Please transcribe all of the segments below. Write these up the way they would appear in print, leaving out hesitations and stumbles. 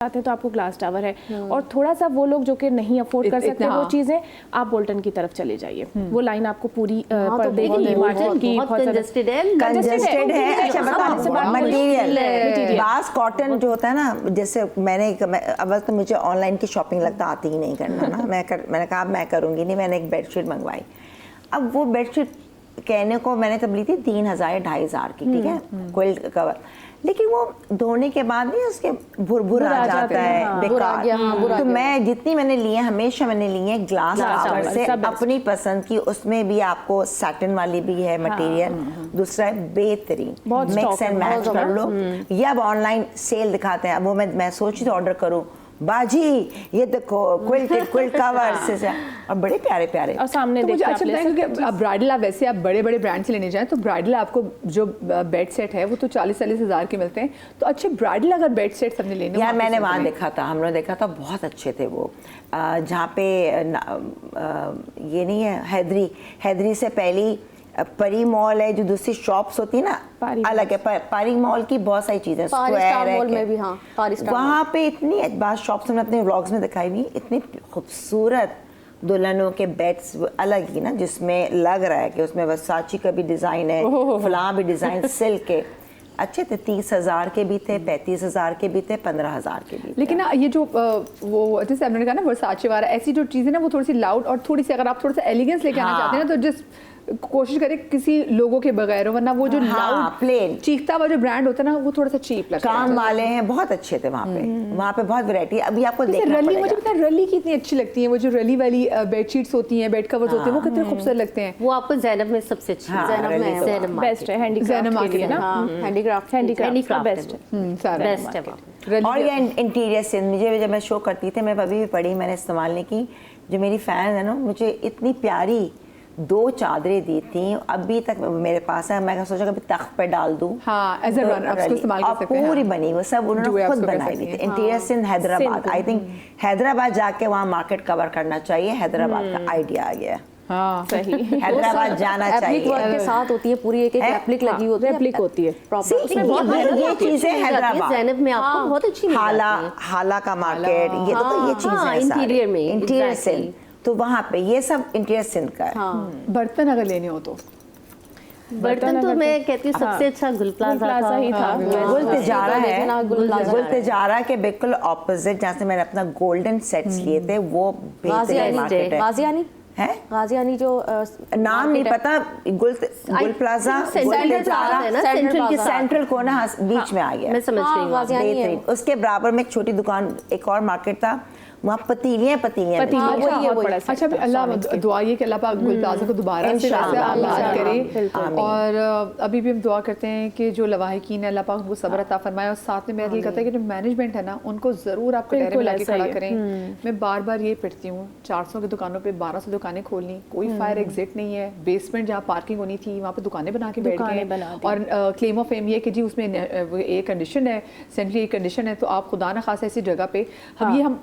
आते हैं तो आपको ग्लास टावर है और थोड़ा सा वो लोग जो कि नहीं अफोर्ड कर सकते वो चीजें, आप बोल्टन की तरफ चले जाइए। वो लाइन आपको पूरी पर्दे की, मार्जिन की बहुत कंजेस्टेड है। अच्छा बताओ, मटेरियल बास कॉटन जो होता है ना, जैसे अवल तो मुझे ऑनलाइन की शॉपिंग लगता आती ही नहीं करना ना, मैंने कहा मैं करूँगी नहीं। मैंने एक बेडशीट मंगवाई, अब वो बेडशीट कहने को मैंने तब ली थी 3,000-2,500 की, ठीक है, क्विल्ट कवर, लेकिन वो धोने के बाद नहीं उसके भुर आ जाता है, बेकार। तो मैं जितनी मैंने ली है, हमेशा मैंने ली है ग्लास टावर से, अपनी पसंद की। उसमें भी आपको सैटिन वाली भी है मटेरियल, दूसरा है बेहतरीन, मिक्स एंड मैच कर लो। ये अब ऑनलाइन सेल दिखाते हैं, अब वो मैं सोची थी ऑर्डर करूँ, बाजी ये देखो क्विल्ट कवर्स से, और बड़े प्यारे प्यारे। और सामने तो मुझे अच्छा लगता है क्योंकि अब ब्राइडल आप वैसे आप बड़े बड़े ब्रांड से लेने जाएं तो ब्राइडल आपको जो बेड सेट है वो तो 40-40 हज़ार के मिलते हैं। तो अच्छे ब्राइडल अगर बेड सेट सबने लेने, यार मैंने वहाँ देखा था, हमने देखा था, बहुत अच्छे थे वो। जहाँ पे ये नहीं है हैदरी से पहली परी मॉल है, जो दूसरी शॉप्स होती है ना अलग है, परी मॉल की बहुत सारी चीजें, स्क्वायर है वहाँ पे। इतनी बात शॉप्स हमने अपने व्लॉग्स में दिखाई हुई, इतनी खूबसूरत दुल्हनों के बेड्स अलग ही ना, जिसमें लग रहा है कि उसमें वर्साची का भी डिजाइन है, फलां भी डिजाइन, सिल्क के अच्छे थे। 30,000 के भी थे, 35,000 के भी थे, 15,000 के भी। लेकिन ना ये जो वो जैसे आपने कहा ना वर्साचे वाला, ऐसी जो चीज़ें ना वो थोड़ी सी लाउड और थोड़ी सी, अगर आप थोड़ा सा एलिगेंस लेके आना चाहते हैं ना, तो जिस कोशिश करें किसी लोगों के बगैर, वरना वो जो लाउड प्लेन चीखता हुआ जो ब्रांड होता है ना, वो थोड़ा सा चीप लगता है। काम वाले हैं, बहुत अच्छे थे वहाँ पे बहुत वैरायटी। अभी आपको देखना रली, पड़ेगा। मुझे पता है रली कितनी अच्छी लगती है, वो जो रली वाली बेडशीट्स होती हैं, बेड कवर्स होते हैं, वो कितने खूबसूरत लगते हैं। वो आपको ज़ैनब में सबसे अच्छी, ज़ैनब बेस्ट है, हैंडीक्राफ्ट के लिए ना, हैंडीक्राफ्ट बेस्ट है। और ये इंटीरियर से मुझे, जब मैं शो करती थी, मैं अभी भी पढ़ी, मैंने इस्तेमाल नहीं की, जो मेरी फैन है ना, मुझे इतनी प्यारी 2 चादरें दी थी, अभी तक मेरे पास है। मैं सोचा कभी तख्त पे डाल दूं, पूरी बनी वो सब उन्होंने खुद बनाई हुई थी। Interior Sindh Hyderabad, I think Hyderabad जाके वहाँ मार्केट कवर करना चाहिए, हैदराबाद का आइडिया आ गया। हाँ सही, हैदराबाद जाना चाहिए। के साथ होती है पूरी, एक एप्लिक लगी होती है, रेप्लिक होती है ये चीजें हैदराबाद, ज़ैनब में आपको बहुत अच्छी हाला का मार्केट, ये तो ये चीजें इंटीरियर में, इंटीरियर सिंध, तो वहाँ पे ये सब इंटीरियर सिंध का है। बर्तन अगर लेने हो तो बर्तन तो मैं कहती हूँ सबसे अच्छा गुल प्लाजा ही था। गुल तिजारा है, गुल तिजारा के बिल्कुल ऑपोजिट, जहाँ से मैंने अपना गोल्डन सेट्स लिए थे, वो बेहतरीन मार्केट है। गाजियानी जो नाम नहीं पता, गुल प्लाजा, सेंट्रल को ना बीच में आ गया, मैं समझ रही हूँ। उसके बराबर में एक छोटी दुकान, एक और मार्केट था, वहाँ पतीलियाँ अच्छा अल्लाह दुआ ये कि अल्लाह पाक गुल प्लाजा को दोबारा से आबाद करे। और अभी भी हम दुआ करते हैं कि जो लवाहिकीन है अल्लाह पाक उनको सब्र अता फरमाए, और साथ में मेरा दिल करता है कि जो मैनेजमेंट है ना, उनको ज़रूर आप कटहरे में लाके खड़ा करें। मैं बार बार ये पिटती हूँ, 400 की दुकानों पर 1200 दुकानें खोलनी, कोई फायर एग्जिट नहीं है, बेसमेंट जहाँ पार्किंग होनी थी वहाँ पर दुकानें बना के बैठ गए, और क्लेम ऑफ फेम ये कि जी उसमें एयर कंडीशन है, सेंट्रल एयर कंडीशन है, तो आप खुदा न खासा ऐसी जगह पे, अब ये हम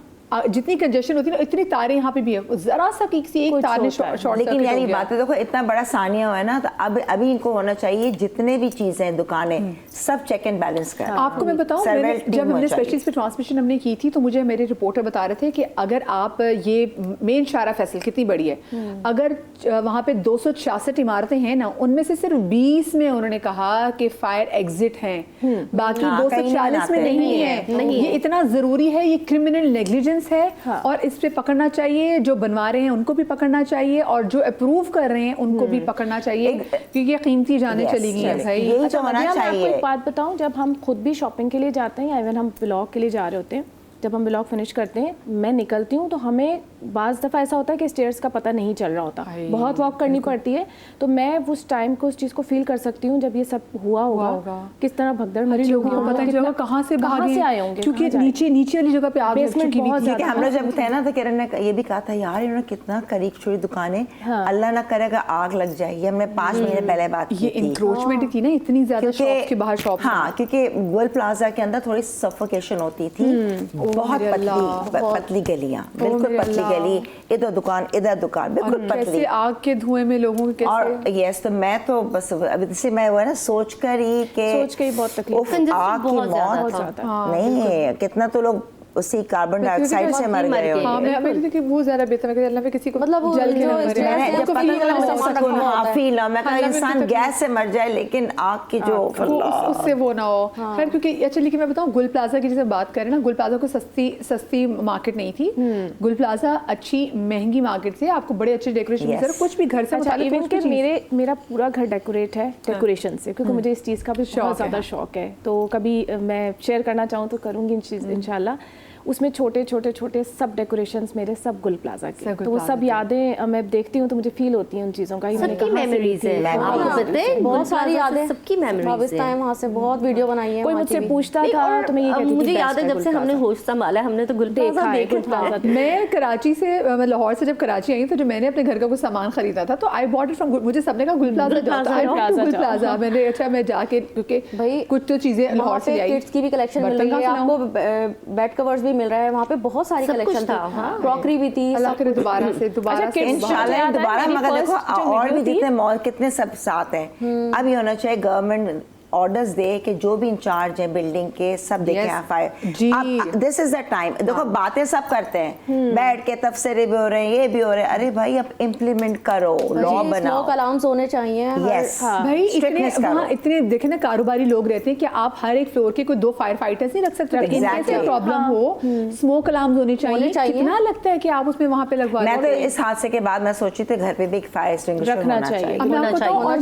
जितनी कंजेशन होती है ना, इतनी तारें यहाँ पे भी है, जरा सा किसी एक तार ने शॉर्ट, लेकिन यार ये बात है, देखो इतना बड़ा सानिया हुआ है ना, तो अब अभी इनको होना चाहिए जितने भी चीजें दुकानें सब चेक एंड बैलेंस कर। आपको मैं बताऊं, जब हमने स्पेशलिस्ट पे ट्रांसमिशन हमने की थी, तो मुझे मेरे रिपोर्टर बता रहे थे कि अगर आप ये मेन शारा फैसल कितनी बड़ी है, अगर वहाँ पे 266 इमारतें हैं ना, उनमें से सिर्फ 20 में उन्होंने कहा कि फायर एग्जिट हैं, बाकी 240 में नहीं है। ये इतना जरूरी है, ये क्रिमिनल नेग्लिजेंस है, और इस पे पकड़ना चाहिए, जो बनवा रहे हैं उनको भी पकड़ना चाहिए, और जो अप्रूव कर रहे हैं उनको भी पकड़ना चाहिए, क्योंकि ये कीमती जाने चली गई है भाई। अच्छा, मैं आपको एक बात बताऊं, जब हम खुद भी शॉपिंग के लिए जाते हैं या इवन हम व्लॉग के लिए जा रहे होते हैं, जब हम व्लॉग फिनिश करते हैं, मैं निकलती हूँ तो हमें बाज़ दफ़ा ऐसा होता है कि स्टेयर्स का पता नहीं चल रहा होता, बहुत वॉक करनी पड़ती है, तो मैं उस टाइम को उस चीज़ को फील कर सकती हूँ जब ये सब हुआ होगा, किस तरह भगदड़ मची लोगों को पता नहीं चलेगा कहाँ से आए होंगे, क्योंकि नीचे वाली जगह पे आग लग चुकी थी। हम लोग जब थे ना, तो किरण ने ये भी कहा था, यार इन्होंने कितना करीब छोड़ी दुकानें, अल्लाह ना करेगा आग लग जाए। ये हमने 5 महीने पहले बात की थी। ये इंक्रोचमेंट थी ना, इतनी ज्यादा शॉप्स के बाहर शॉप। हाँ, क्योंकि गुल प्लाजा के अंदर थोड़ी सफोकेशन होती थी, बहुत पतली गलियां, बिल्कुल पतली गली, इधर दुकान बिल्कुल पतली, आग के धुएं में लोगों के। और यस, तो मैं तो बस अभी से मैं वो है ना सोच कर ही बहुत तकलीफ, आग की मौत नहीं, कितना तो लोग उसी कार्बन डाइऑक्साइड से मर गए हो। हाँ, मैं देखिए वो ज़्यादा बेहतर है अल्लाह पे किसी को मतलब जल के जो ना मरे। मैंने जब पता चला सुकून फील मैं कहा हाँ, इंसान गैस से मर जाए लेकिन आग की जो उससे वो ना हो। खैर क्योंकि अच्छा लेकिन मैं बताऊँ गुल प्लाजा की जैसे बात करें ना, गुल प्लाजा को सस्ती मार्केट नहीं थी। गुल प्लाजा अच्छी महंगी मार्केट थी, आपको बड़े अच्छे डेकोरेशन मिल कुछ भी घर से। अच्छा इवन के मेरा पूरा घर डेकोरेट है डेकोरेशन से, क्योंकि मुझे इस चीज़ का भी बहुत ज़्यादा शौक है। तो कभी मैं शेयर करना चाहूँ तो करूँगी इंशाल्लाह। उसमें छोटे सब डेकोरेशंस मेरे सब गुल प्लाजा के, तो वो सब यादें मैं देखती हूँ तो मुझे फील होती है उन चीज़ों का। सबकी मेमोरीज है, आपको पता है बहुत सारी यादें, सबकी मेमोरीज है। वहाँ से बहुत वीडियो बनाई है। कोई मुझसे पूछता था तो मैं ये कहती थी मुझे याद है जब से हमने होश संभाला हमने तो गुल प्लाजा देखा। मैं कराची से लाहौर से जब कराची आई तो जो मैंने अपने घर का कुछ सामान खरीदा था तो आई बॉट इट फ्रॉम, मुझे सबने कहा गुल प्लाजा। मैंने अच्छा मैं जाके क्योंकि भाई कुछ तो चीजें लाहौर से आई, किड्स की भी कलेक्शन मिल रही है आपको, बेड कवर्स भी मिल रहा है वहाँ पे, बहुत सारी कलेक्शन था, क्रॉकरी भी थी। अल्लाह करे दोबारा से इंशाल्लाह दोबारा। मगर देखो और भी जितने मॉल कितने सब साथ हैं। अब ये होना चाहिए गवर्नमेंट ऑर्डर्स दे कि जो भी इंचार्ज है बिल्डिंग के सब देखें। This is the time. देखो बातें सब करते हैं, बैठ के तफसीरे भी हो रहे हैं, ये भी हो रहे हैं। अरे भाई अब इम्प्लीमेंट करो, लॉ बनाओ, स्मोक अलाउंस होने चाहिए। यस भाई इतने देखे ना कारोबारी लोग रहते हैं कि आप हर एक फ्लोर के कोई 2 फायर फाइटर्स नहीं रख सकते। इनसे प्रॉब्लम हो स्मोक अलार्म्स होने चाहिए। कितना लगता है कि आप उसमें वहाँ पे लगवा। मैं तो इस हादसे के बाद मैं सोची थी घर पे भी एक फायर एक्सटिंग्विशर रखना चाहिए। और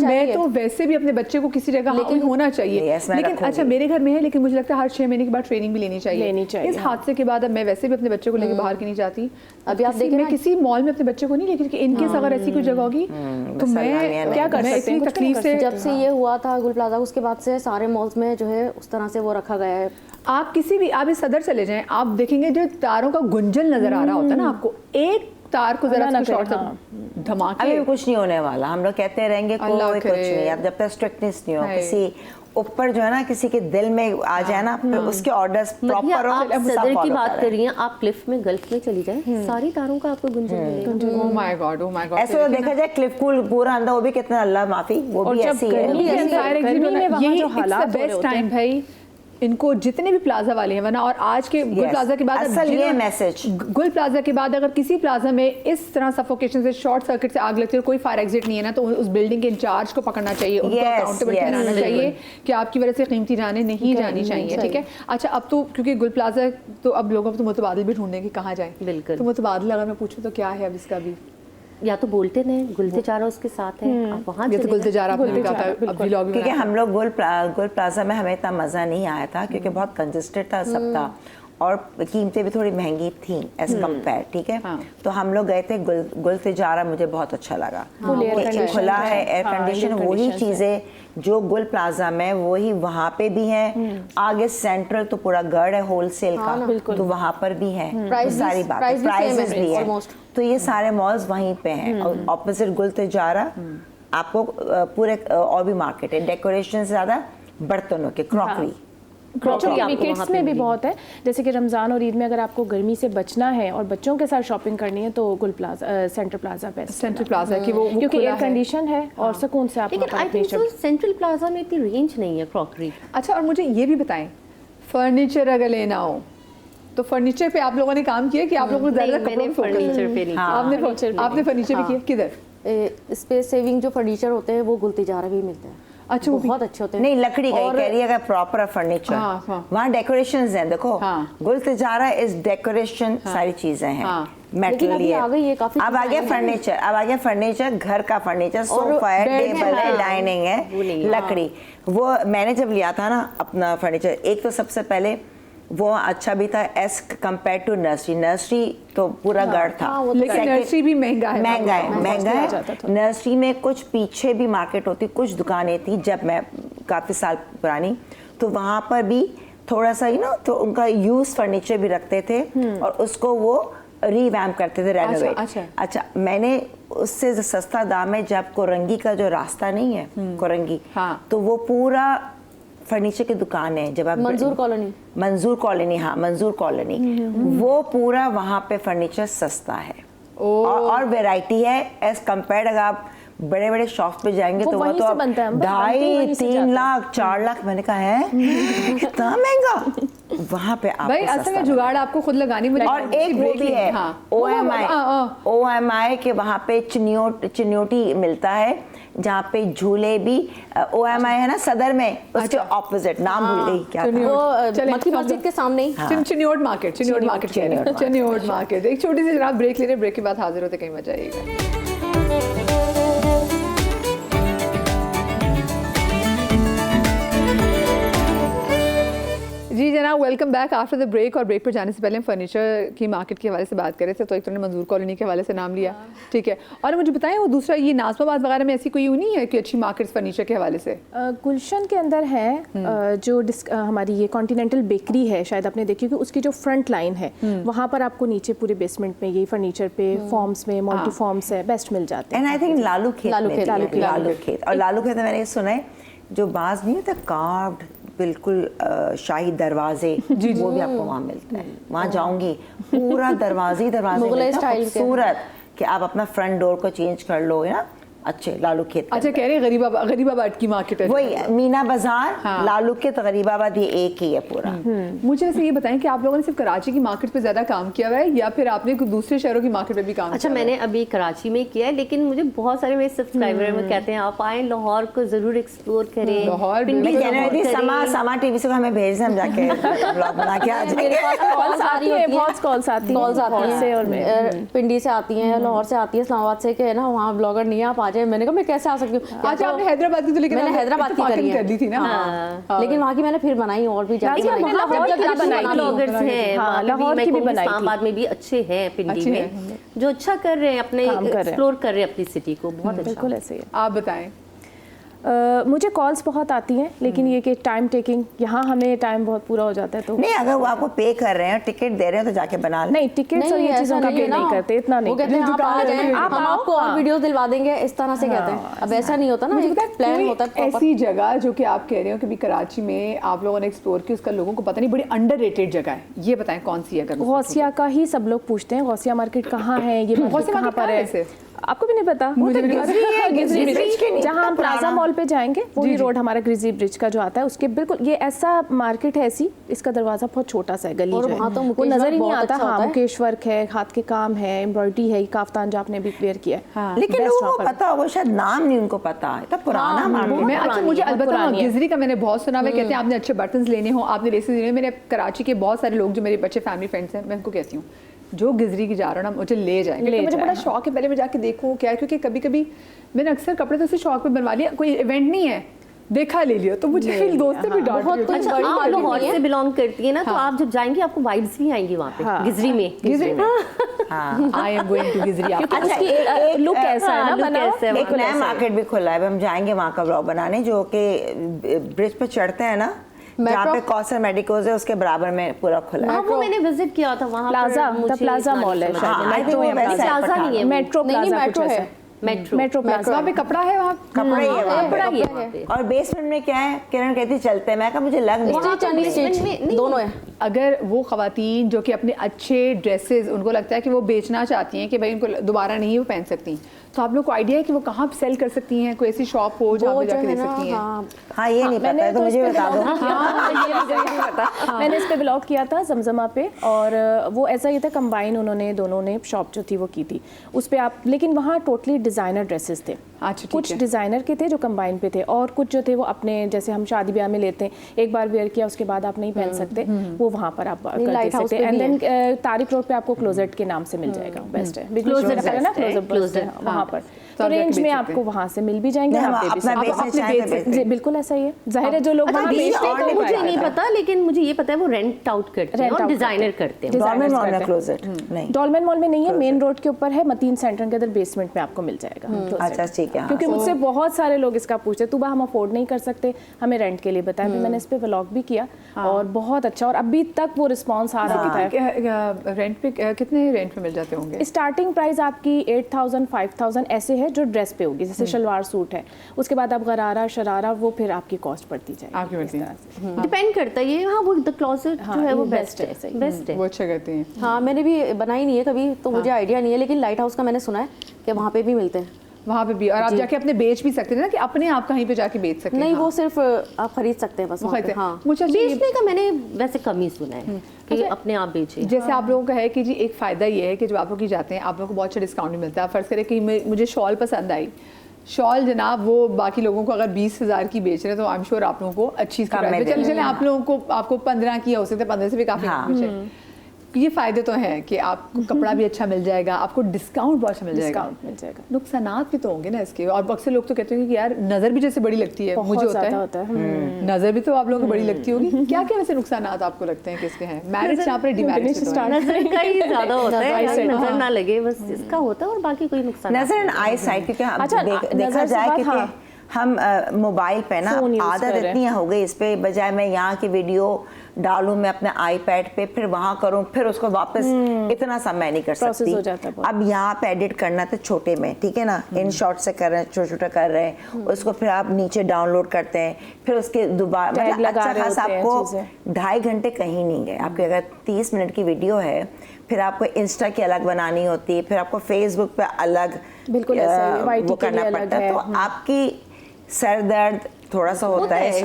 मैं तो वैसे भी अपने बच्चे को किसी जगह होना चाहिए। लेकिन अच्छा मेरे घर में है, लेकिन मुझे लगता है हर 6 महीने के बाद ट्रेनिंग भी लेनी चाहिए। इस हादसे के बाद अब मैं वैसे भी अपने बच्चे को लेकर बाहर की नहीं जाती। अभी आप देखें मैं किसी मॉल में अपने बच्चे को नहीं लेकर, इनकेस अगर ऐसी कोई जगह होगी तो मैं क्या कर सकती हूँ। तकलीफ से जब से ये हुआ था गुल प्लाजा, उसके बाद से सारे मॉल्स में जो है उस तरह से वो रखा गया है। आप किसी भी आप इस सदर चले जाएं, आप देखेंगे जो तारों का गुंजन नजर आ रहा होता है ना, आपको एक तार को जरा शॉर्ट धमाके। अभी कुछ नहीं होने वाला, हम लोग कहते रहेंगे कोई कुछ नहीं। अब जब तक स्ट्रिक्टनेस नहीं हो, किसी ऊपर जो है ना किसी के दिल में आ जाए ना, फिर उसके ऑर्डर्स प्रॉपर हो। आप सदर की बात कर रही हैं, आप क्लिफ में गल्फ में चली जाए, सारी तारों का आपको गुंजन मिलेगा। ओह माय गॉड ऐसे तो देखा जाए क्लिफ कूल पूरा अंदर, वो भी कितना अल्लाह माफी, वो भी ऐसी है। यही बेस्ट टाइम भाई इनको जितने भी प्लाजा वाले हैं, वरना और आज के गुल प्लाजा के बाद असल ये मैसेज, गुल प्लाजा के बाद अगर किसी प्लाजा में इस तरह सफोकेशन से शॉर्ट सर्किट से आग लगती है और कोई फायर एग्जिट नहीं है ना, तो उस बिल्डिंग के इंचार्ज को पकड़ना चाहिए, उनको अकाउंटेबल ठहराना चाहिए कि आपकी वजह से कीमती जाने नहीं जानी चाहिए। ठीक है। अच्छा अब तो क्योंकि गुल प्लाजा तो अब लोगों को तो मुतबादिल भी ढूंढने की कहाँ जाए। बिल्कुल। तो मुतबादिल अगर मैं पूछूँ तो क्या है अब इसका भी, या तो बोलते नहीं गुल तिजारा उसके साथ है, आप वहाँ ये तो गुल तिजारा आपने कहा था अभी लॉबी में। क्योंकि हम लोग गुल प्लाजा में हमें इतना मज़ा नहीं आया था क्योंकि बहुत कंजस्टेड था सब था और कीमतें भी थोड़ी महंगी थी एज कम्पेयर। ठीक है। तो हम लोग गए थे गुल तिजारा, मुझे बहुत अच्छा लगा। खुला है, एयर कंडीशन, वही चीज़ें जो गुल प्लाजा में वही वहाँ पे भी है। आगे सेंट्रल तो पूरा गढ़ है होलसेल का, तो वहाँ पर भी है सारी बात, प्राइसेस भी है। तो ये सारे मॉल्स वहीं पे हैं और ऑपोजिट गुल तिजारा आपको पूरे और भी मार्केट है, डेकोरेशन से ज़्यादा बर्तनों के, क्रॉकरी किड्स में भी बहुत है। जैसे कि रमज़ान और ईद में अगर आपको गर्मी से बचना है और बच्चों के साथ शॉपिंग करनी है तो गुल plaza, central plaza best. Central plaza की वो क्योंकि एयर कंडीशन है और सुकून से आप। लेकिन आई थिंक सेंट्रल प्लाजा में इतनी रेंज नहीं है क्रॉकरी। अच्छा और मुझे ये भी बताएं, फर्नीचर अगर लेना हो तो फर्नीचर पे आप लोगों ने काम किया कि आप लोगों को ज़्यादा फर्नीचर पे नहीं, आपने फर्नीचर भी किया किधर? स्पेस सेविंग जो फर्नीचर होते हैं वो गुल तिजारा भी मिलते हैं। अच्छा वो बहुत अच्छे होते हैं। नहीं लकड़ी का कह रही है अगर प्रॉपर फर्नीचर, वहाँ डेकोरेशंस हैं। देखो गुल तिजारा इज डेकोरेशन, सारी चीजें हैं, मेटेरियल। अब आ गया फर्नीचर, अब आ गया फर्नीचर, घर का फर्नीचर, सोफा है, टेबल है, डाइनिंग है, लकड़ी। वो मैंने जब लिया था ना अपना फर्नीचर, एक तो सबसे पहले वो अच्छा भी था as compare to nursery. Nursery तो पूरा गढ़ था, लेकिन नर्सरी भी महंगा है। नर्सरी में कुछ पीछे भी मार्केट होती, कुछ दुकानें थी जब मैं काफ़ी साल पुरानी, तो वहाँ पर भी थोड़ा सा तो उनका यूज फर्नीचर भी रखते थे और उसको वो रीवैम्प करते थे, रेनोवेट। अच्छा मैंने उससे सस्ता दाम है, जब कोरंगी का जो रास्ता नहीं है कोरंगी, तो वो पूरा फर्नीचर की दुकान है। जब आप मंजूर कॉलोनी, हाँ मंजूर कॉलोनी, वो पूरा वहाँ पे फर्नीचर सस्ता है और वैरायटी है एज कम्पेयर। अगर आप बड़े बड़े शॉप पे जाएंगे तो वो तो 2.5-3 लाख 4 लाख। मैंने कहा है कितना महंगा। वहाँ पे आप भाई असल में जुगाड़ आपको खुद लगानी मुझे। और एक वो भी है OMI के वहाँ पे चिन्योटी मिलता है जहाँ पे झूले भी OMI है ना सदर में, उसके ऑपोजिट नाम भूल गई क्या था? मक्खी मस्जिद के सामने ही चिन्योट मार्केट चिन्योट मार्केट। एक छोटी सी जनाब ब्रेक ले रहे, ब्रेक के बाद हाजिर होते, कहीं मत जाइएगा। जी जनाब, welcome back after the break. और ब्रेक पर जाने से पहले हम फर्नीचर की मार्केट के हवाले से बात कर रहे थे, तो एक तो ने मंजूर कॉलोनी के हवाले से नाम लिया, ठीक है। और मुझे बताएं वो दूसरा ये नाज़माबाद वगैरह में ऐसी कोई नहीं है कि अच्छी मार्केट्स फर्नीचर के हवाले से? गुलशन के अंदर है जो हमारी ये कॉन्टिनेंटल बेकरी है, शायद आपने देखी कि उसकी जो फ्रंट लाइन है वहाँ पर आपको नीचे पूरे बेसमेंट में यही फर्नीचर पे फॉर्म्स में मल्टी फॉर्म्स है बेस्ट मिल जाते हैं। एंड आई थिंक लालू खेत और लालू खेत मैंने ये सुना है जो बाज नहीं होता कार्व्ड बिल्कुल शाही दरवाजे, वो भी आपको वहाँ मिलता है। वहाँ जाऊंगी पूरा दरवाजे खूबसूरत कि आप अपना फ्रंट डोर को चेंज कर लो, है ना। अच्छे लालू खेत, अच्छा कह रहे गरीबाबाद की मार्केट है वही मीना बाजार। हाँ। लालू खेत गरीबाबाद ये एक ही है पूरा। मुझे वैसे ये बताएं कि आप लोगों ने सिर्फ कराची की मार्केट पे ज्यादा काम किया हुआ है या फिर आपने दूसरे शहरों की मार्केट पे भी काम अच्छा, मैंने अभी कराची में किया है, लेकिन मुझे बहुत सारे मेरे सब्सक्राइबर में कहते हैं आप आए लाहौर को जरूर एक्सप्लोर करें। लाहौर समा टीवी से हमें भेज दें, हम जाके ब्लॉग बना के आ जाएंगे। बहुत कॉल्स आती हैं, पिंडी से आती हैं, लाहौर से आती है, इस्लामाबाद से, कि ना वहाँ ब्लॉगर नहीं आप आ जाए। मैंने कहा मैं कैसे आ सकती हूँ। अच्छा आपने हैदराबाद की तो, लेकिन मैंने हैदराबाद की कर दी थी ना। लेकिन वहाँ की मैंने फिर बनाई और भी लाहौर की भी बनाई, इस्लामाबाद में भी अच्छे हैं, पिंडी में जो अच्छा कर रहे हैं, अपने एक्सप्लोर कर रहे हैं अपनी सिटी को, बहुत अच्छा। बिल्कुल ऐसे ही। आप बताएं। मुझे कॉल्स बहुत आती हैं, लेकिन ये कि टाइम टेकिंग, यहाँ हमें टाइम बहुत पूरा हो जाता है। तो नहीं, अगर वो आपको पे कर रहे हैं, टिकट दे रहे हैं, तो जाके बना लें। नहीं, टिकट्स और ये चीज़ों का पे नहीं करते, इतना नहीं। वो कहते हैं आप आ जाएं, हम आपको और वीडियोस दिलवा देंगे, इस तरह से कहते हैं। अब ऐसा नहीं होता ना, एक प्लान होता है। ऐसी जगह जो कि आप कह रहे हो कि कराची में आप लोगों ने एक्सप्लोर की, उसका लोगों को पता नहीं, बड़ी अंडररेटेड जगह है, ये बताएं कौन सी है? गौसिया का ही सब लोग पूछते हैं, गौसिया मार्केट कहाँ है, ये कहाँ पर है, आपको भी नहीं पता। जहाँ हम प्लाजा मॉल पे जाएंगे वही रोड हमारा ग्रिजी ब्रिज का जो आता है, उसके बिल्कुल ये ऐसा मार्केट है, ऐसी इसका दरवाजा बहुत छोटा सा है, गली जो है वो नजर ही नहीं आता। हाँ, मुकेश वर्क है, हाथ के काम है, एम्ब्रॉयडरी है, काफ्तान जो आपने भी वेयर किया है। लेकिन लोगों को पता होगा, शायद नाम नहीं उनको पता, इतना पुराना मार्केट। अच्छा, मुझे अलबत्ता गिजरी का मैंने बहुत सुना है, कहते हैं आपने अच्छे बटन्स लेने हो, आपने लेसेस लेने। मैंने कराची के बहुत सारे लोग जो मेरे बच्चे फैमिली फ्रेंड्स हैं, मैं उनको कहती हूँ जो गिजरी की जा रहा हो ना, मुझे ले जाएंगे। मुझे बड़ा शौक है, पहले मैं जाके देखूँ क्या है, क्योंकि कभी कभी मैंने अक्सर कपड़े तो शौक पे बनवा लिया, कोई इवेंट नहीं है, देखा ले लिया, तो मुझे फिर दोस्त से भी डांट। अच्छा, आप लाहौर से बिलोंग करती है ना, तो आप जब जाएंगे आपको वाइब्स भी आएंगी वहाँ पे गिजरी में। I am going to Gizri. अच्छा, लुक ऐसा है ना, एक नया मार्केट भी खुला है, हम जाएंगे वहाँ का ब्लॉग बनाने, जो कि ब्रिज पे चढ़ते हैं ना, जहाँ पे कौसर मेडिकोज है, उसके बराबर में पूरा खुला है। वो मैंने विजिट किया था वहाँ, प्लाजा मॉल है, प्लाजा नहीं है, मेट्रो है, मेट्रो प्लाजा। वहाँ पे कपड़ा है, वहाँ कपड़ा ही है, कपड़ा ही है। और बेसमेंट में क्या है, किरण कहती चलते हैं, मैं कहा मुझे लग नहीं, दोनों है। अगर वो खवातीन जो कि अपने अच्छे ड्रेसेस, उनको लगता है कि वो बेचना चाहती हैं कि भाई उनको दोबारा नहीं वो पहन सकती, तो आप लोग को आइडिया है कि वो कहाँ सेल कर सकती हैं? कोई ऐसी शॉप हो जहाँ पे जाके दे सकती हैं? हाँ, ये नहीं पता है तो मुझे बता दो। मैंने इस पे ब्लॉग किया था जमजमा पे, और वो ऐसा ही था, कंबाइन उन्होंने दोनों ने शॉप जो थी वो की थी उस पे आप, लेकिन वहाँ टोटली डिज़ाइनर ड्रेसेस थे। अच्छा, कुछ डिज़ाइनर के थे जो कंबाइन पे थे, और कुछ जो थे वो अपने, जैसे हम शादी ब्याह में लेते हैं, एक बार वेयर किया उसके बाद आप नहीं पहन सकते, वो वहाँ पर आप कर सकते हैं। एंड देन तारिक रोड पे आपको क्लोजेट के नाम से मिल जाएगा, बेस्ट है, क्लोजेट वहाँ पर, तो रेंज में आपको वहाँ से मिल भी जाएंगे। बिल्कुल ऐसा ही है, जाहिर है जो लोग वहाँ बेचते हैं, मुझे नहीं पता, लेकिन मुझे ये पता है वो रेंट आउट करते हैं और डिजाइनर करते हैं। डॉलमेन मॉल में क्लोजेट नहीं, डॉलमेन मॉल में नहीं है, मेन रोड के ऊपर है, मतीन सेंटर के अंदर बेसमेंट में आपको मिल जाएगा। अच्छा, ठीक है। क्योंकि मुझसे बहुत सारे लोग इसका पूछते, तू हम अफोर्ड नहीं कर सकते, हमें रेंट के लिए बताया। मैंने इस पे व्लॉग भी किया और बहुत अच्छा, और अभी तक वो रिस्पॉन्स आ रहा है। रेंट पे कितने रेंट पे मिल जाते होंगे? स्टार्टिंग प्राइस आपकी 8,000 5,000 ऐसे है जो ड्रेस पे होगी, जैसे शलवार सूट है, उसके बाद आप गरारा शरारा, वो फिर आपकी कॉस्ट बढ़ती जाएगी, डिपेंड करता है ये। हाँ, वो द क्लोजेट जो है वो बेस्ट है, बेस्ट है, वो अच्छा कहते हैं। हाँ, मैंने भी बनाई नहीं है कभी, तो मुझे आइडिया नहीं है, लेकिन लाइट हाउस का मैंने सुना है कि वहाँ पे भी मिलते हैं। वहाँ पे भी, और आप जाके अपने बेच भी सकते हैं ना, कि अपने आप कहीं पे जाके बेच सकते हैं। नहीं, वो सिर्फ आप खरीद सकते हैं बस वहाँ पे। हाँ, मुझे बेचने का मैंने वैसे कम ही सुना है कि अपने आप बेचे। जैसे आप लोगों का है कि जी एक फ़ायदा ये है कि जब आप लोग की जाते हैं आप लोगों को बहुत अच्छा डिस्काउंट भी मिलता है। फ़र्ज़ करें कि मुझे शॉल पसंद आई, शॉल जनाब वो बाकी लोगों को अगर 20,000 की बेच रहे हैं तो आई एम श्योर आप लोगों को अच्छी चले आप लोगों को, आपको 15 की हो सकता है, 15 से भी काफ़ी ये फ़ायदे तो हैं कि आपको कपड़ा भी अच्छा मिल जाएगा, आपको डिस्काउंट बहुत अच्छा मिल जाएगा। नुकसानात भी तो होंगे ना इसके, और अक्सर लोग तो कहते हैं कि यार नज़र भी जैसे बड़ी लगती है, मुझे होता है नज़र भी तो आप लोगों को बड़ी लगती होगी। क्या क्या वैसे नुकसानात आपको लगते हैं किसके हैं? मैरिज यहाँ पर डीमैरिज नजर का ही ज़्यादा होता है, नजर ना लगे बस इसका होता है, और बाकी कोई नुकसान नजर एंड आई साइट, क्योंकि देखा जाए कि हम मोबाइल पे ना आदत इतनी हो गई इस पे, बजाय मैं यहाँ की वीडियो डालूं मैं अपने आईपैड पे, फिर वहाँ करूँ, फिर उसको वापस इतना सा मैं नहीं कर सकती। अब यहाँ पे एडिट करना तो छोटे में, ठीक है ना, इन शॉर्ट से कर रहे हैं, छोटा छोटा कर रहे हैं, उसको फिर आप नीचे डाउनलोड करते हैं, फिर उसके दोबारा मतलब अच्छा खासा आपको 2.5 घंटे कहीं नहीं गए। आपके अगर 30 मिनट की वीडियो है, फिर आपको इंस्टा की अलग बनानी होती है, फिर आपको फेसबुक पे अलग वो करना पड़ता है, तो आपकी सर दर्द थोड़ा सा होता है।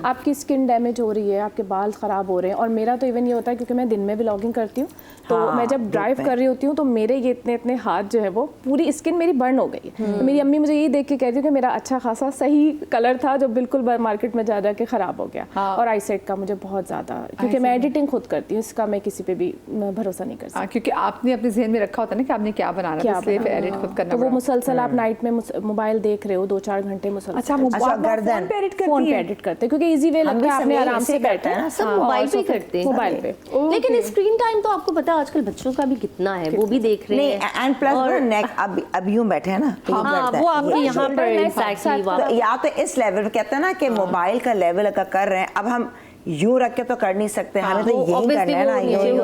आपकी स्किन डैमेज हो रही है, आपके बाल खराब हो रहे हैं, और मेरा तो इवन ये होता है क्योंकि मैं दिन में व्लॉगिंग करती हूँ, तो मैं जब ड्राइव कर रही होती हूँ तो मेरे ये इतने हाथ जो है वो पूरी स्किन मेरी बर्न हो गई है। तो मेरी अम्मी मुझे यही देख के कहती है कि मेरा अच्छा खासा सही कलर था जो बिल्कुल मार्केट में जा के खराब हो गया। और आई साइट का मुझे बहुत ज़्यादा, क्योंकि मैं एडिटिंग खुद करती हूँ, इसका मैं किसी पे भी भरोसा नहीं कर सकती, क्योंकि आपने अपने ज़हन में रखा होता है ना कि आपने क्या बनाना है, इसलिए फिर एडिट खुद करना। तो वो मुसलसल आप नाइट में मोबाइल देख रहे हो 2-4 घंटे मुसलसल। अच्छा, गर्दन फोन पे एडिट करते हैं क्योंकि इजी वे लगता है, आपने आराम से बैठा है, सब मोबाइल पे करते हैं, मोबाइल पे। लेकिन स्क्रीन टाइम तो आपको पता है आजकल बच्चों का भी कितना है, वो भी देख रहे हैं। एंड प्लस नेक अब यूं बैठे हैं ना, वो आपके यहाँ पर एग्जैक्टली, या तो इस लेवल कहते हैं ना कि मोबाइल का लेवल अगर कर रहे हैं, अब हम यूं रख के तो कर नहीं सकते, हमें तो यही करना है ना, यूं।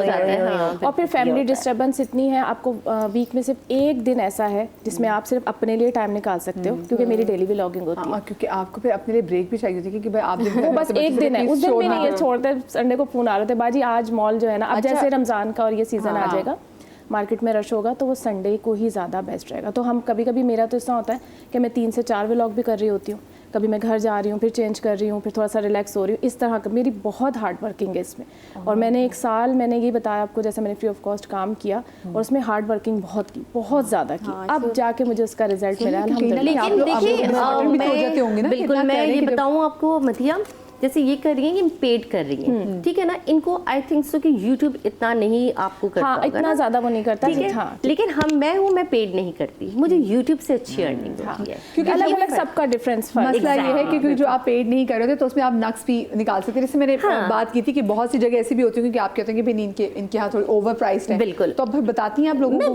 और फिर फैमिली डिस्टर्बेंस इतनी है, आपको वीक में सिर्फ एक दिन ऐसा है जिसमें आप सिर्फ अपने लिए टाइम निकाल सकते हो, क्योंकि मेरी डेली व्लॉगिंग होती है, क्योंकि आपको फिर अपने लिए ब्रेक भी चाहिए होती है कि भाई आप वो बस एक दिन है, उस दिन भी नहीं है, छोड़ते संडे को फोन आ रहे थे, बाजी आज मॉल जो है ना, अब जैसे रमजान का और ये सीजन आ जाएगा, मार्केट में रश होगा, तो वो संडे को ही ज़्यादा बेस्ट रहेगा। तो हम कभी कभी, मेरा तो ऐसा होता है कि मैं 3 से 4 व्लॉग भी कर रही होती हूँ, कभी मैं घर जा रही हूँ, फिर चेंज कर रही हूँ, फिर थोड़ा सा रिलैक्स हो रही हूँ, इस तरह का मेरी बहुत हार्ड वर्किंग है इसमें। और मैंने 1 साल, मैंने ये बताया आपको, जैसे मैंने फ्री ऑफ कॉस्ट काम किया और उसमें हार्ड वर्किंग बहुत की, बहुत ज़्यादा की, अब जाके मुझे उसका रिजल्ट मिला। लेकिन देखिए, बिल्कुल मैं ये बताऊँ आपको मथिया, जैसे ये कर रही हैं कि पेड कर रही हैं, ठीक है ना, इनको आई थिंक सो कि यूट्यूब इतना नहीं आपको करता होगा, इतना ज़्यादा वो नहीं करता, ठीक है। लेकिन मैं पेड नहीं करती, मुझे यूट्यूब से अच्छी अर्निंग होती है, क्योंकि अलग अलग सबका डिफरेंस मसला ये है कि क्योंकि जो आप पेड नहीं कर रहे थे तो उसमें आप नक्स भी निकाल सकते हैं। जैसे मैंने बात की थी कि बहुत सी जगह ऐसी भी होती है कि आप कहते हैं कि भाई इनके यहाँ थोड़ी ओवर प्राइस है, बिल्कुल, तो अब बताती हैं आप लोगों को? मैं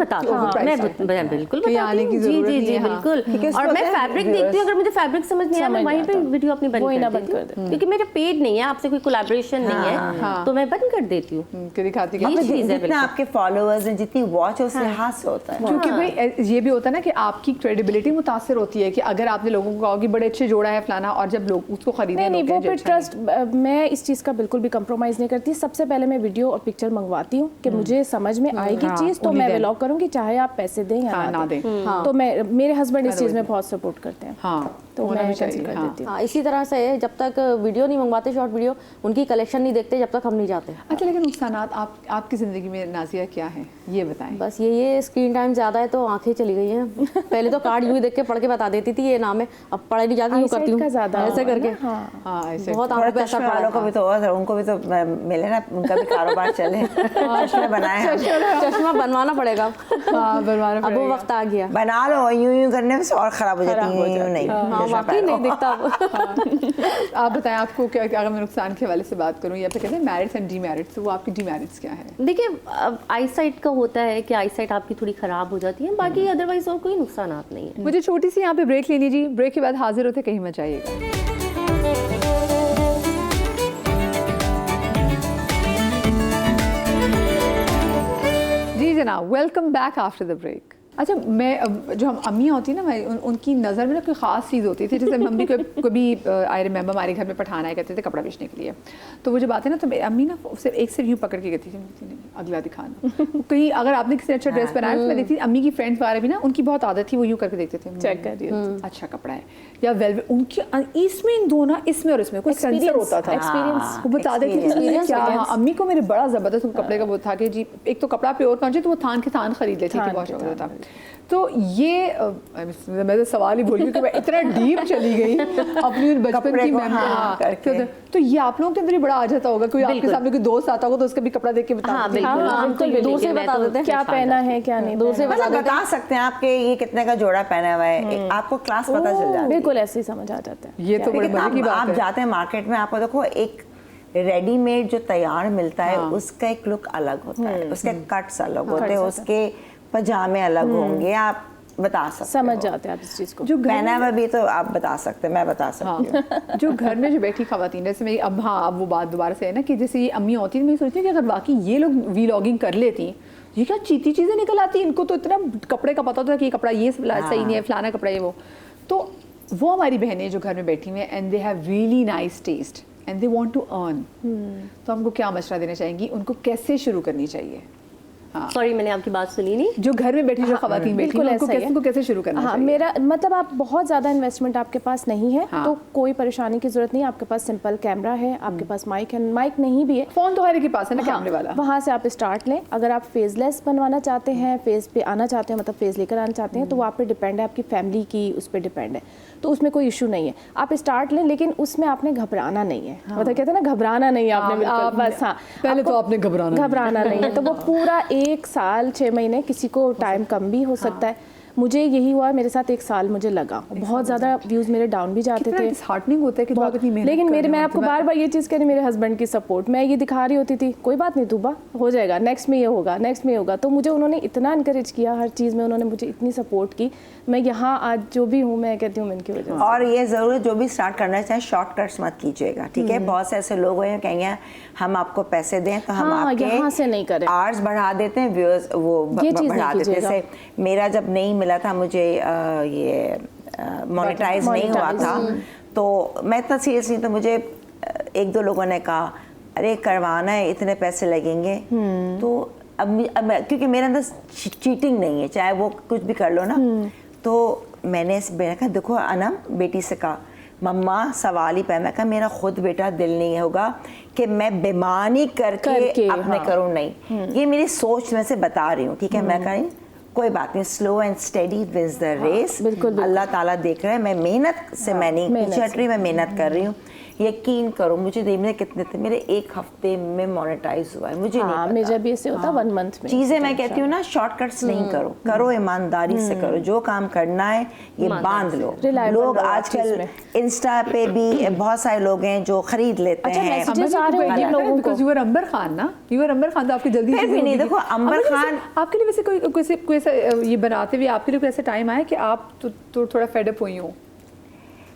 बिल्कुल बताती हूँ, जी बिल्कुल। और मैं फैब्रिक देखती हूँ, अगर मुझे फैब्रिक समझ नहीं आया मैं वहीं पे वीडियो अपनी बंद कर देती हूँ, क्योंकि मेरा पेड नहीं है, आपसे कोई कोलैबोरेशन नहीं है, तो मैं बंद कर देती हूँ। जितना आपके फॉलोअर्स हैं, जितनी वॉच, उस लिहाज से होता है, क्योंकि भाई ये भी होता है ना कि आपकी क्रेडिबिलिटी मुतासर होती है कि अगर आपने लोगों को कहा कि बड़े अच्छे जोड़ा है फलाना, और जब लोग उसको खरीदने नहीं, वो फिर ट्रस्ट, मैं इस चीज़ का बिल्कुल भी कंप्रोमाइज़ नहीं करती। सबसे पहले मैं वीडियो और पिक्चर मंगवाती हूँ कि मुझे समझ में आएगी चीज़, तो मैं व्लॉग करूँगी, चाहे आप पैसे दें या ना दें। तो मेरे हस्बैंड इस चीज़ में बहुत सपोर्ट करते हैं, तो मैं कैंसिल कर देती हूँ। इसी तरह से जब तक वीडियो नहीं मंगवाते, शॉर्ट वीडियो, उनकी कलेक्शन नहीं देखते, जब तक हम नहीं जाते। अच्छा, लेकिन नुकसानात आपकी ज़िंदगी में नाज़िया क्या है, ये बताएं। बस ये स्क्रीन टाइम ज़्यादा है तो आंखें चली गई हैं। पहले तो कार्ड यूँ ही देख के पढ़ के बता देती थी ये नाम है, अब पढ़ाई नहीं जाती, यूँ करती हूँ ऐसे करके। बहुत आंखों पे असर पड़ा। को भी तो, उनको भी तो मिले ना, उनका भी कारोबार चले, चश्मा बनाए, चश्मा बनवाना पड़ेगा, अब वो वक्त आ गया। बना लो, यूं करने में और खराब हो जाती है, नहीं वाकई नहीं दिखता। आप बताएं, आपको क्या, अगर मैं नुकसान के हवाले से बात करूं, या फिर कहते हैं मैरिड्स एंड डीमैरिड्स, तो वो आपकी डीमैरिड्स क्या है? देखिए, आई साइट का होता है कि आई साइट आपकी थोड़ी ख़राब हो जाती है, बाकी अदरवाइज और कोई नुकसानात नहीं है। मुझे छोटी सी यहाँ पे ब्रेक लेनी जी, ब्रेक के बाद हाजिर होते, कहीं मत जाइएगा। जी जनाब, welcome back after the break. अच्छा, मैं जो हम अम्मियाँ होती है ना, उनकी नज़र में ना कोई ख़ास चीज़ होती थी। जैसे मम्मी को कभी आई रिमेंबर हमारे घर में पठान आया करते थे कपड़ा बेचने के लिए, तो वो जब आते ना तो अम्मी ना सिर्फ यूँ पकड़ के कहती थी, अगला दिखाना। कहीं अगर आपने किसी ने अच्छा ड्रेस पहनाया तो मैं देखती थी अम्मी की फ्रेंड्स वगैरह भी ना, उनकी बहुत आदत थी, वो यूँ करके देखते थे, चेक करिए अच्छा कपड़ा है या वेलवेट, उनकी इसमें इन दो ना, इसमें और इसमें कोई सेंसर होता था, एक्सपीरियंस वो बता देती थी क्या। अम्मी को मेरे बड़ा ज़बरदस्त कपड़े का वो था कि जी एक तो कपड़ा प्योर का चाहिए, तो वो थान के थान खरीद लेती थी, बहुत शौक होता। तो ये मैं तो सवाल ही भूल गई कि मैं इतना डीप चली गई अपनी बचपन की मेमोरी। तो ये आप लोगों के अंदर ही बड़ा आ जाता होगा, कोई आपके सामने कोई दोस्त आता होगा तो उसका भी कपड़ा देख के बता दूर से बता देते हैं क्या पहना है क्या नहीं, दूर से बता सकते हैं आपके ये कितने का जोड़ा पहना हुआ है, आपको क्लास पता चल जाता है, बिल्कुल ऐसे ही समझ आ जाता है। ये तो बड़ी मजे की बात है। आप जाते हैं मार्केट में, आपको देखो एक रेडीमेड जो तैयार मिलता है उसका एक लुक अलग होता है, उसके कट्स अलग होते हैं, उसके पजामे अलग होंगे, आप बता सकते समझ जाते हैं आप इस चीज़ को। जो पहना हुआ भी तो आप बता सकते हैं, मैं बता सकती हूँ। जो घर में जो बैठी खवातीन, जैसे मैं अब अब वो बात दोबारा से है ना कि जैसे ये अम्मी होती थी, मैं सोचती हूँ कि अगर वाकई ये लोग वीलॉगिंग कर लेती, ये क्या चीती चीज़ें निकल आती, इनको तो इतना कपड़े का पता होता है कि ये कपड़ा ये सही नहीं है, फलाना कपड़ा ये वो। तो वो हमारी बहनें जो घर में बैठी हुई हैं and they have really nice taste and they want to earn, तो हमको क्या मशवरा देना चाहेंगी, उनको कैसे शुरू करनी चाहिए? सॉरी मैंने आपकी बात सुनी नहीं। जो घर में बैठी जो खवातीन बैठी हैं उनको कैसे शुरू करना चाहिए? मेरा मतलब आप बहुत ज़्यादा इन्वेस्टमेंट आपके पास नहीं है तो कोई परेशानी की जरूरत नहीं है। आपके पास सिंपल कैमरा है, आपके पास माइक है, माइक नहीं भी है, फ़ोन तो हर एक के पास है ना कैमरे वाला, वहाँ से आप स्टार्ट लें। अगर आप फेसलेस बनवाना चाहते हैं, फेस पे आना चाहते हैं, मतलब फेस लेकर आना चाहते हैं, तो वो आप पे डिपेंड है, आपकी फैमिली की उस पर डिपेंड है, तो उसमें कोई इशू नहीं है। आप स्टार्ट लें, लेकिन उसमें आपने घबराना नहीं है। मतलब कहते हैं ना घबराना नहीं है आपने, बस हाँ पहले तो आपने घबराना नहीं है। तो वो पूरा 1 साल 6 महीने, किसी को टाइम कम भी हो सकता है, मुझे यही हुआ, मेरे साथ 1 साल मुझे लगा, बहुत ज़्यादा व्यूज़ मेरे डाउन भी जाते थे, डिसहार्टनिंग होता है कि बहुत इतनी मेहनत। लेकिन मैं आपको बार बार ये चीज़ कह रही, मेरे हस्बैंड की सपोर्ट, मैं ये दिखा रही होती थी, कोई बात नहीं तूबा हो जाएगा, नेक्स्ट में ये होगा, नेक्स्ट में ये होगा, तो मुझे उन्होंने इतना इनकरेज किया, हर चीज़ में उन्होंने मुझे इतनी सपोर्ट की, मैं यहाँ आज जो भी हूँ मैं कहती हूँ इनकी वजह से। और ये ज़रूर जो भी स्टार्ट करना चाहें शॉर्टकट्स मत कीजिएगा, ठीक है। बहुत से ऐसे लोग हैं कहेंगे हम आपको पैसे दें तो हम आपके यहाँ से नहीं करें, आवर्स बढ़ा देते हैं, व्यूअर्स वो बढ़ा देते हैं। जैसे मेरा जब नहीं मिला था, मुझे ये मोनेटाइज नहीं हुआ था, तो मैं इतना सीरियस नहीं, तो मुझे 1-2 लोगों ने कहा अरे करवाना है, इतने पैसे लगेंगे। तो अब क्योंकि मेरे अंदर चीटिंग नहीं है, चाहे वो कुछ भी कर लो ना, तो मैंने कहा देखो अनम बेटी से कहा मम्मा सवाल ही पे, मैं कहा मेरा खुद बेटा दिल नहीं होगा कि मैं बेईमानी करके अपने करूँ, नहीं, ये मेरी सोच में से बता रही हूँ, ठीक है। मैं कह कोई बात नहीं, slow and steady wins the race, अल्लाह ताला देख रहा है, मैं मेहनत से मैं नहीं पीछे हट रही, मैं मेहनत कर रही हूँ। यकीन करो मुझे देखने कितने थे, मेरे 1 हफ्ते में मोनेटाइज हुआ है, मुझे नहीं पता। मुझे भी ऐसे होता 1 मंथ में। चीज़ें मैं कहती हूँ ना शॉर्टकट्स नहीं करो, करो ईमानदारी से करो, जो काम करना है ये बांध लो। लोग आजकल इंस्टा पे भी बहुत सारे लोग हैं जो खरीद लेते हैं। बिकॉज़ यू आर अंबर खान ना, यू आर अंबर खान, तो आपकी जल्दी भी नहीं। देखो अंबर खान आपके लिए वैसे कोई ये बनाते हुए आपके लिए ऐसा टाइम आया कि आप तो थोड़ा फेडअप हुई हो?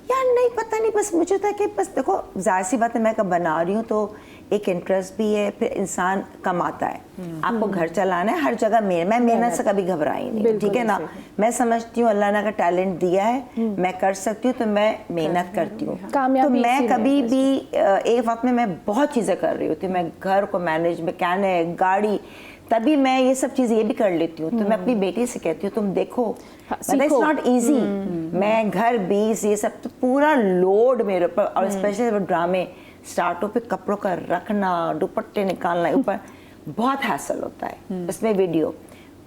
यार नहीं पता नहीं, बस मुझे था कि बस देखो जाहिर सी बात है, मैं कब बना रही हूँ तो एक इंटरेस्ट भी है, फिर इंसान कमाता है, आपको घर चलाना है, हर जगह मैं मेहनत से कभी घबराई नहीं, ठीक है ना। मैं समझती हूँ अल्लाह ने अगर टैलेंट दिया है, मैं कर सकती हूँ, तो मैं मेहनत करती हूँ। तो मैं कभी भी एक वक्त में मैं बहुत चीज़ें कर रही होती हूँ, मैं घर को मैनेज, मैकेनिक, गाड़ी, तभी मैं ये सब चीज़ ये भी कर लेती हूँ। तो मैं अपनी बेटी से कहती हूँ तुम देखो, इट्स नॉट इजी, मैं घर 20 ये सब तो पूरा लोड मेरे ऊपर, और स्पेशली ड्रामे स्टार्ट हो पे कपड़ों का रखना, दुपट्टे निकालना, ऊपर बहुत हैसल होता है इसमें वीडियो।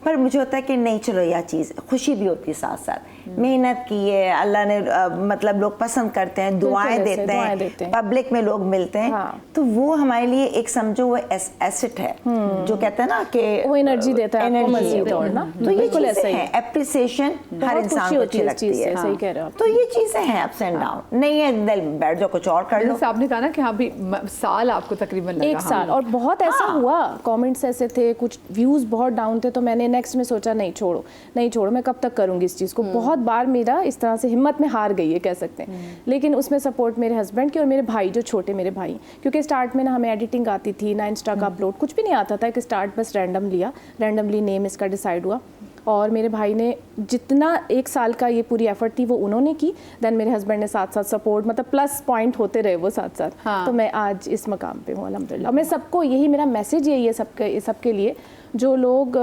पर मुझे होता है कि नहीं चलो यह चीज़ खुशी भी होती है, साथ साथ मेहनत की है, अल्लाह ने मतलब लोग पसंद करते हैं, दुआएं देते हैं, पब्लिक में लोग मिलते हैं, तो वो हमारे लिए एक समझो वो एसेट है, जो कहते हैं ना कि वो एनर्जी देता है, एनर्जी दौड़ना। तो ये चीज़ें हैं, एप्रिसिएशन हर इंसान को अच्छी लगती है, सही कह रहे हो। तो ये चीज़ें हैं अप्स एंड डाउन, नहीं है दिल बैठ जाओ कुछ और कर लो। आपने कहा ना कि हाँ भी साल आपको तकरीबन लगा, 1 साल, और बहुत ऐसा हुआ, कमेंट्स ऐसे थे, कुछ व्यूज़ बहुत डाउन थे, तो मैंने नेक्स्ट में सोचा नहीं छोड़ो, मैं कब तक करूँगी इस चीज़ को। बहुत बार मेरा इस तरह से हिम्मत में हार गई है कह सकते हैं, लेकिन उसमें सपोर्ट मेरे हस्बैंड की और मेरे भाई, जो छोटे मेरे भाई, क्योंकि स्टार्ट में ना हमें एडिटिंग आती थी ना, इंस्टा का अपलोड कुछ भी नहीं आता था, एक स्टार्ट बस रैंडमली नेम इसका डिसाइड हुआ, और मेरे भाई ने जितना 1 साल का ये पूरी एफर्ट थी वो उन्होंने की, देन मेरे हस्बैंड ने साथ साथ सपोर्ट, मतलब प्लस पॉइंट होते रहे वो साथ साथ। हाँ। तो मैं आज इस मकाम पे हूँ अल्हम्दुलिल्लाह। और मैं सबको यही, मेरा मैसेज यही है सबके लिए, जो लोग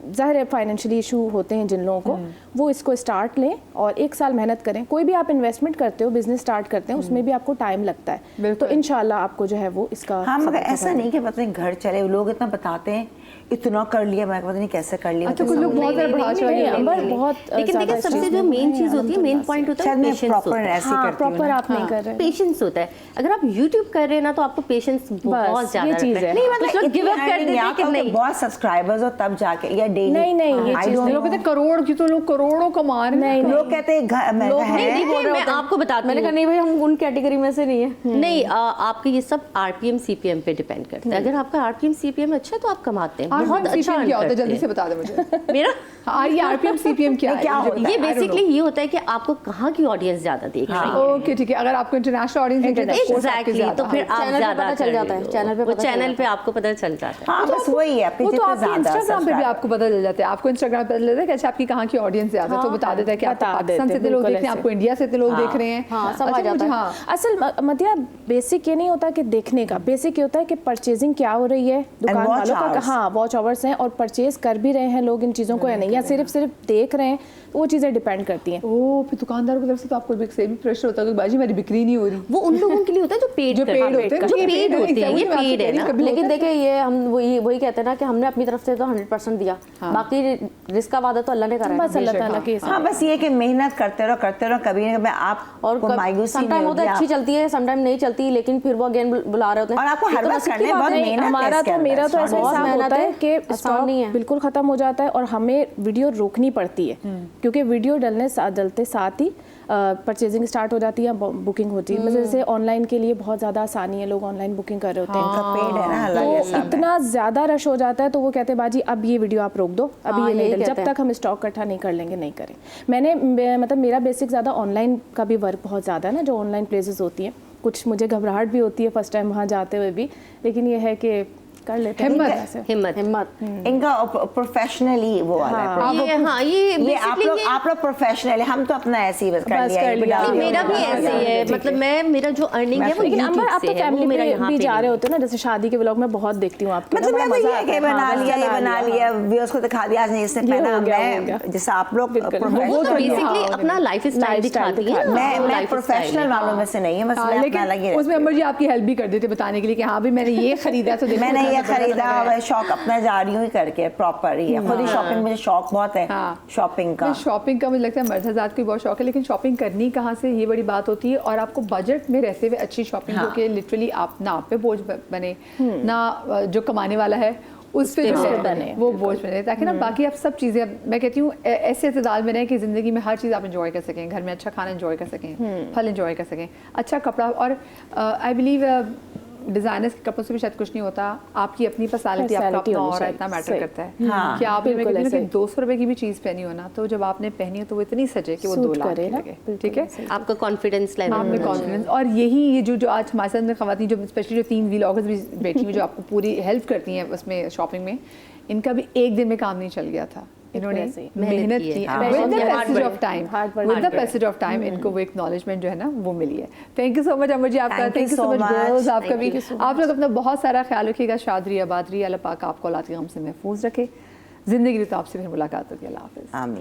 ज़ाहिर है फाइनेंशियली इशू होते हैं जिन लोगों को, वो इसको स्टार्ट लें और 1 साल मेहनत करें। कोई भी आप इन्वेस्टमेंट करते हो, बिजनेस स्टार्ट करते हैं, उसमें भी आपको टाइम लगता है, तो इंशाल्लाह आपको जो है वो इसका। हाँ, मगर ऐसा नहीं कि पता नहीं घर चले, लोग इतना बताते हैं इतना कर लिया, मैं पता नहीं कैसे कर लिया। अच्छा, कुछ लोग बहुत ज़्यादा बढ़ा चढ़ा के बहुत, लेकिन देखिए सबसे जो मेन चीज़ होती है, मेन पॉइंट होता है पेशेंस होता है। प्रॉपर आप नहीं कर रहे, पेशेंस होता है। अगर आप YouTube कर रहे हैं ना तो आपको पेशेंस बहुत ज़्यादा चीज़ है। नहीं मतलब गिव अप कर देते हैं कि नहीं बहुत सब्सक्राइबर्स हो तब जाके, या डेली नहीं ये चीज़ लोग कहते हैं करोड़ की, तो लोग करोड़ों कमा रहे हैं। लोग कहते हैं मैं आपको बताती हूँ, मैंने कहा नहीं भाई हम उन कैटेगरी में से नहीं है। नहीं, आपके ये सब RPM CPM पे डिपेंड करता है। अगर आपका RPM CPM अच्छा है तो आप कमाते हैं, बहुत अच्छा। क्या होता है जल्दी से बता दे मुझे। मेरा ये RPM CPM क्या है? ये बेसिकली ये होता है कि आपको कहाँ की ऑडियंस ज्यादा देख रही है। ओके ठीक है, अगर आपको इंटरनेशनल ऑडियंस एग्जैक्टली, तो फिर आप ज्यादा चल जाता है, चैनल पे आपको पता चल जाता है। हाँ बस वही है, वो तो आपके इंस्टाग्राम पे भी आपको पता चल जाता है। आपको इंस्टाग्राम पे पता चलता है कि अच्छा आपकी कहाँ की ऑडियंस ज्यादा है, तो बता देता है कि आपको पाकिस्तान से इतने लोग देख रहे हैं, आपको इंडिया से इतने लोग देख रहे हैं। हाँ, सब आ जाता है। असल मतिया बेसिक ये नहीं होता कि देखने का, बेसिक ये होता है कि परचेजिंग क्या हो रही है दुकान वालों का। हाँ, वॉच आवर्स हैं और परचेज कर भी रहे हैं लोग इन चीज़ों को या नहीं, या सिर्फ देख रहे हैं, वो चीज़ें डिपेंड करती हैं। ओह, फिर दुकानदारों की तरफ से तो आपको एक सेम प्रेशर होता है कि बाजी मेरी बिक्री नहीं हो रही। वो उन लोगों के लिए होता है जो पेड होते हैं, ये पेड है ना। लेकिन देखिए ये हम वही कहते हैं ना कि हमने अपनी तरफ से तो 100% दिया, बाकी रिस्क का वादा तो अल्लाह ने करा है। बस अल्लाह ताला के। हाँ, बस ये कि मेहनत करते रहो, कभी नहीं मैं आप और मायूसी समटाइम होता है अच्छी चलती है, समटाइम नहीं चलती, लेकिन फिर वो अगेन बुला रहे होते हैं। और आपको हर बार करने बहुत मेहनत, मेरा तो ऐसा हिसाब होता है कि आसान नहीं है, बिल्कुल खत्म हो जाता है और हमें वीडियो रोकनी पड़ती है, क्योंकि वीडियो डलते साथ ही परचेजिंग स्टार्ट हो जाती है, बुकिंग होती है। मतलब जैसे ऑनलाइन के लिए बहुत ज़्यादा आसानी है, लोग ऑनलाइन बुकिंग कर रहे होते हैं, पेड है ना, तो इतना ज़्यादा रश हो जाता है तो वो कहते हैं बाजी अब ये वीडियो आप रोक दो, अभी ये नहीं, जब तक हम स्टॉक इकट्ठा नहीं कर लेंगे नहीं करें। मैंने मतलब मेरा बेसिक ज़्यादा ऑनलाइन का भी वर्क बहुत ज़्यादा है ना, जो ऑनलाइन प्लेसेस होती हैं, कुछ मुझे घबराहट भी होती है फर्स्ट टाइम वहाँ जाते हुए भी, लेकिन ये है कि कर लेते हैं। हिम्मत इनका प्रोफेशनली वो वाला है। ये आप लोग प्रोफेशनल है, हम तो अपना ऐसे ही बस कर लिया। मेरा भी ऐसे ही है, मतलब मेरा जो अर्निंग है वो YouTube से है। आप तो फैमिली भी जा रहे होते हो ना, जैसे शादी के व्लॉग में बहुत देखती हूँ आपके, मतलब मैं तो ये बना लिया व्यूअर्स को दिखा दिया, आज नहीं इससे पहना, मैं जैसे आप लोग बेसिकली अपना लाइफस्टाइल दिखाती है। मैं प्रोफेशनल वालों में से नहीं है, बस मैं अपना लगी। उसमें अमर जी आपकी हेल्प भी कर देते बताने के लिए कि हाँ भाई मैंने ये खरीदा, तो मैंने ये खरीदा, शौक अपना जा रही हूँ करके प्रॉपर ही है। खुद ही शॉपिंग, मुझे शौक बहुत है शॉपिंग का। शॉपिंग का मुझे लगता है मर्द हज़रात को बहुत शौक है, लेकिन शॉपिंग करनी कहाँ से, ये बड़ी बात होती है। और आपको बजट में रहते हुए अच्छी शॉपिंग हो के लिटरली आप ना आप पे बोझ बने ना जो कमाने वाला है उस पे बने, वो बोझ बने, ताकि ना बाकी आप सब चीज़ें, मैं कहती हूँ ऐसे इतदाल में रहें कि ज़िंदगी में हर चीज़ आप एंजॉय कर सकें, घर में अच्छा खाना एंजॉय कर सकें, फल एंजॉय कर सकें, अच्छा कपड़ा। और आई बिलीव डिजाइनर्स के कपड़ों से भी शायद कुछ नहीं होता, आपकी अपनी पर्सनालिटी, आपका अपना और इतना मैटर करता है कि आप 200 रुपए की भी चीज़ पहनी हो ना, तो जब आपने पहनी हो तो वो इतनी सजे कि वो 2 लाख की लगे। ठीक है, आपका कॉन्फिडेंस लेवल, आप में कॉन्फिडेंस। और यही ये जो आज हमारे साथ में खवातीन, जो स्पेशली जो 3 व्लॉगर्स भी बैठी हुई जो आपको पूरी हेल्प करती हैं उसमें शॉपिंग में, इनका भी एक दिन में काम नहीं चल गया था, इन्होंने मेहनत की, with the passage of time इनको वो एक्नॉलेजमेंट जो है ना वो मिली है। Thank you so much Amar ji आपका, thank you so much girls आपका भी। आप लोग अपना बहुत सारा ख्याल रखिएगा, शादरी आबादरी, अल्लाह पाक आपको औलाद के गम से महफूज रखे, जिंदगी तो आपसे फिर मुलाकात होगी। अल्लाह हाफिज़।